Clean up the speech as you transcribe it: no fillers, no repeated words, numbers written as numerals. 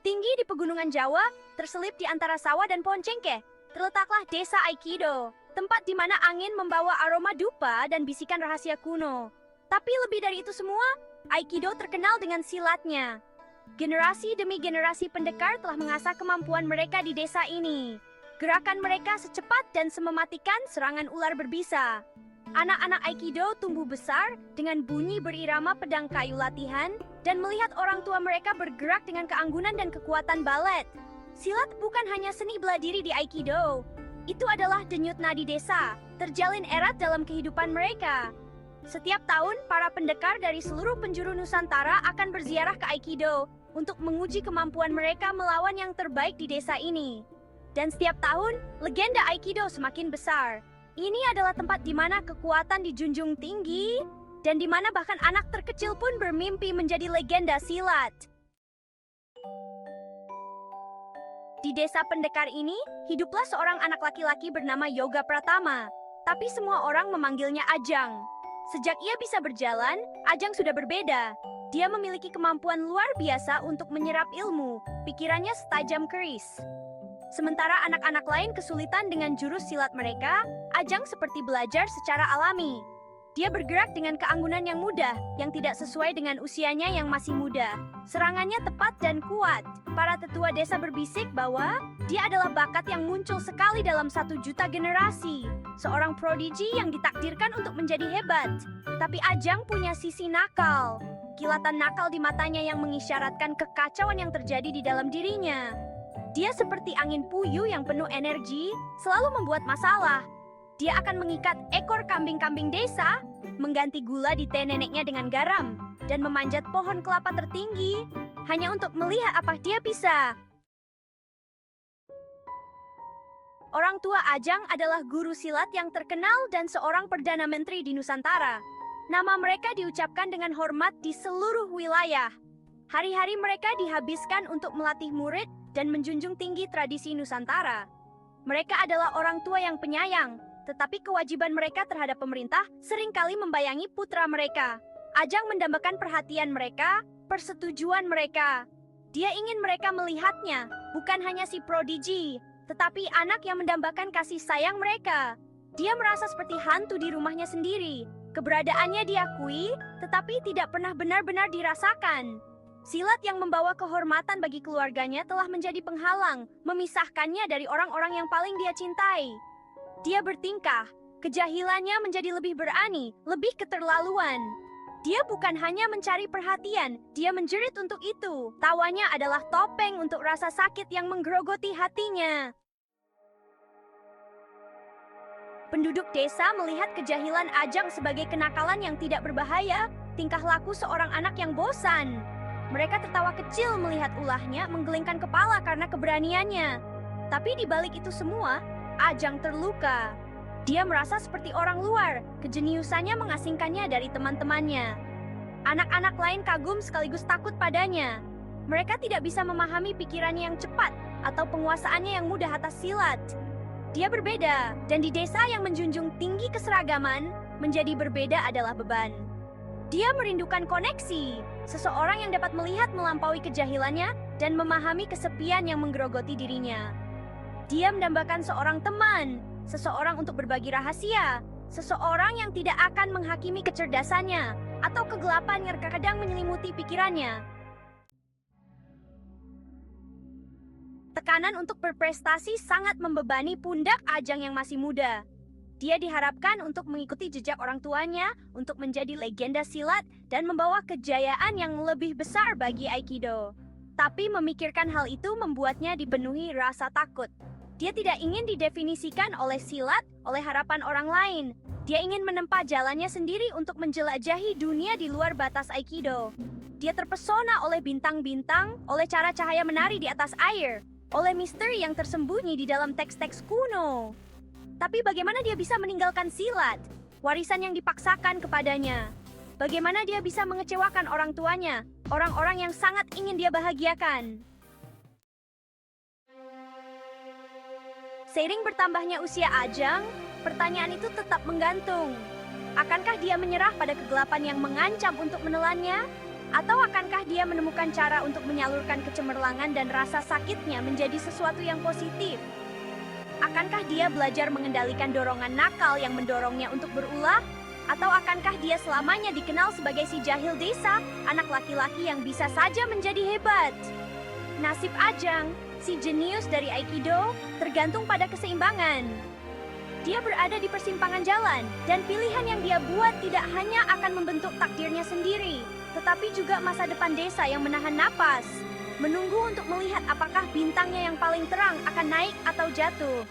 Tinggi di pegunungan Jawa, terselip di antara sawah dan pohon cengkeh, terletaklah desa Aikido, tempat di mana angin membawa aroma dupa dan bisikan rahasia kuno. Tapi lebih dari itu semua, Aikido terkenal dengan silatnya. Generasi demi generasi pendekar telah mengasah kemampuan mereka di desa ini. Gerakan mereka secepat dan semematikan serangan ular berbisa. Anak-anak Aikido tumbuh besar dengan bunyi berirama pedang kayu latihan dan melihat orang tua mereka bergerak dengan keanggunan dan kekuatan balet. Silat bukan hanya seni bela diri di Aikido. Itu adalah denyut nadi desa, terjalin erat dalam kehidupan mereka. Setiap tahun, para pendekar dari seluruh penjuru Nusantara akan berziarah ke Aikido untuk menguji kemampuan mereka melawan yang terbaik di desa ini. Dan setiap tahun, legenda Aikido semakin besar. Ini adalah tempat di mana kekuatan dijunjung tinggi, dan di mana bahkan anak terkecil pun bermimpi menjadi legenda silat. Di desa pendekar ini, hiduplah seorang anak laki-laki bernama Yoga Pratama. Tapi semua orang memanggilnya Ajang. Sejak ia bisa berjalan, Ajang sudah berbeda. Dia memiliki kemampuan luar biasa untuk menyerap ilmu, pikirannya setajam keris. Sementara anak-anak lain kesulitan dengan jurus silat mereka, Ajang seperti belajar secara alami. Dia bergerak dengan keanggunan yang mudah, yang tidak sesuai dengan usianya yang masih muda. Serangannya tepat dan kuat. Para tetua desa berbisik bahwa dia adalah bakat yang muncul sekali dalam 1 juta generasi. Seorang prodigi yang ditakdirkan untuk menjadi hebat. Tapi Ajang punya sisi nakal. Kilatan nakal di matanya yang mengisyaratkan kekacauan yang terjadi di dalam dirinya. Dia seperti angin puyuh yang penuh energi, selalu membuat masalah. Dia akan mengikat ekor kambing-kambing desa, mengganti gula di teh neneknya dengan garam, dan memanjat pohon kelapa tertinggi, hanya untuk melihat apa dia bisa. Orang tua Ajang adalah guru silat yang terkenal dan seorang Perdana Menteri di Nusantara. Nama mereka diucapkan dengan hormat di seluruh wilayah. Hari-hari mereka dihabiskan untuk melatih murid dan menjunjung tinggi tradisi Nusantara. Mereka adalah orang tua yang penyayang, tetapi kewajiban mereka terhadap pemerintah seringkali membayangi putra mereka. Ajang mendambakan perhatian mereka, persetujuan mereka. Dia ingin mereka melihatnya, bukan hanya si prodigi, tetapi anak yang mendambakan kasih sayang mereka. Dia merasa seperti hantu di rumahnya sendiri. Keberadaannya diakui, tetapi tidak pernah benar-benar dirasakan. Silat yang membawa kehormatan bagi keluarganya telah menjadi penghalang, memisahkannya dari orang-orang yang paling dia cintai. Dia bertingkah, kejahilannya menjadi lebih berani, lebih keterlaluan. Dia bukan hanya mencari perhatian, dia menjerit untuk itu. Tawanya adalah topeng untuk rasa sakit yang menggerogoti hatinya. Penduduk desa melihat kejahilan Ajang sebagai kenakalan yang tidak berbahaya, tingkah laku seorang anak yang bosan. Mereka tertawa kecil melihat ulahnya menggelengkan kepala karena keberaniannya. Tapi di balik itu semua, Ajang terluka. Dia merasa seperti orang luar, kejeniusannya mengasingkannya dari teman-temannya. Anak-anak lain kagum sekaligus takut padanya. Mereka tidak bisa memahami pikirannya yang cepat atau penguasaannya yang mudah atas silat. Dia berbeda, dan di desa yang menjunjung tinggi keseragaman, menjadi berbeda adalah beban. Dia merindukan koneksi, seseorang yang dapat melihat melampaui kejahilannya dan memahami kesepian yang menggerogoti dirinya. Dia mendambakan seorang teman, seseorang untuk berbagi rahasia, seseorang yang tidak akan menghakimi kecerdasannya atau kegelapan yang kadang menyelimuti pikirannya. Tekanan untuk berprestasi sangat membebani pundak Ajang yang masih muda. Dia diharapkan untuk mengikuti jejak orang tuanya, untuk menjadi legenda silat, dan membawa kejayaan yang lebih besar bagi Aikido. Tapi memikirkan hal itu membuatnya dipenuhi rasa takut. Dia tidak ingin didefinisikan oleh silat, oleh harapan orang lain. Dia ingin menempa jalannya sendiri untuk menjelajahi dunia di luar batas Aikido. Dia terpesona oleh bintang-bintang, oleh cara cahaya menari di atas air, oleh misteri yang tersembunyi di dalam teks-teks kuno. Tapi bagaimana dia bisa meninggalkan silat, warisan yang dipaksakan kepadanya? Bagaimana dia bisa mengecewakan orang tuanya, orang-orang yang sangat ingin dia bahagiakan? Seiring bertambahnya usia Ajang, pertanyaan itu tetap menggantung. Akankah dia menyerah pada kegelapan yang mengancam untuk menelannya? Atau akankah dia menemukan cara untuk menyalurkan kecemerlangan dan rasa sakitnya menjadi sesuatu yang positif? Akankah dia belajar mengendalikan dorongan nakal yang mendorongnya untuk berulah? Atau akankah dia selamanya dikenal sebagai si jahil desa, anak laki-laki yang bisa saja menjadi hebat? Nasib Ajang, si jenius dari Aikido, tergantung pada keseimbangan. Dia berada di persimpangan jalan, dan pilihan yang dia buat tidak hanya akan membentuk takdirnya sendiri, tetapi juga masa depan desa yang menahan napas, menunggu untuk melihat apakah bintangnya yang paling terang akan naik atau jatuh.